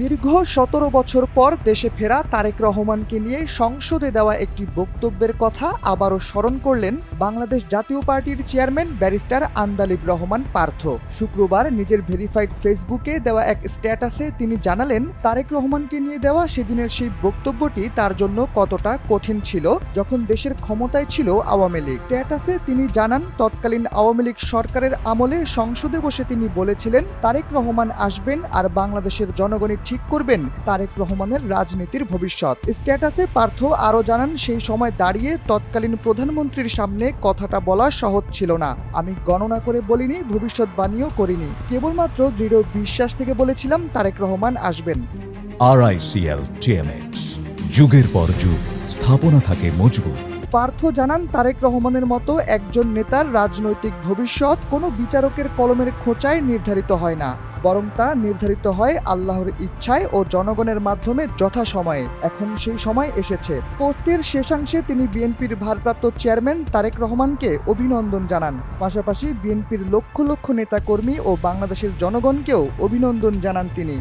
দীর্ঘ ১৭ বছর পর দেশে ফেরা তারেক রহমানকে নিয়ে সংসদে দেওয়া একটি বক্তব্যের কথা আবারও স্মরণ করলেন বাংলাদেশ জাতীয় পার্টির চেয়ারম্যান ব্যারিস্টার আন্দালিব রহমান পার্থ। শুক্রবার নিজের ভেরিফাইড ফেসবুকে দেওয়া এক স্ট্যাটাসে তিনি জানালেন, তারেক রহমানকে নিয়ে দেওয়া সেদিনের সেই বক্তব্যটি তার জন্য কতটা কঠিন ছিল যখন দেশের ক্ষমতায় ছিল আওয়ামী লীগ। স্ট্যাটাসে তিনি জানান, তৎকালীন আওয়ামী লীগ সরকারের আমলে সংসদে বসে তিনি বলেছিলেন, তারেক রহমান আসবেন আর বাংলাদেশের জনগণই ঠিক করবেন তারেক রহমানের রাজনীতির ভবিষ্যৎ। স্ট্যাটাসে পার্থ আরও জানান, সেই সময় দাঁড়িয়ে তৎকালীন প্রধানমন্ত্রীর সামনে কথাটা বলা সহজ ছিল না। আমি গণনা করে বলিনি, ভবিষ্যৎবাণীও করিনি, কেবলমাত্র দৃঢ় বিশ্বাস থেকে বলেছিলাম তারেক রহমান আসবেন। RICL TMX, যুগের পর যুগ স্থাপনা থাকে মজবুত। পার্থ জানান, তারেক রহমানের মতো একজন নেতার রাজনৈতিক ভবিষ্যৎ কোনো বিচারকের কলমের খোঁচায় নির্ধারিত হয় না, বরং তা নির্ধারিত হয় আল্লাহর ইচ্ছায় ও জনগণের মাধ্যমে যথাসময়ে। এখন সেই সময় এসেছে। পোস্টের শেষাংশে তিনি বিএনপির ভারপ্রাপ্ত চেয়ারম্যান তারেক রহমানকে অভিনন্দন জানান। পাশাপাশি বিএনপির লক্ষ লক্ষ নেতাকর্মী ও বাংলাদেশের জনগণকেও অভিনন্দন জানান তিনি।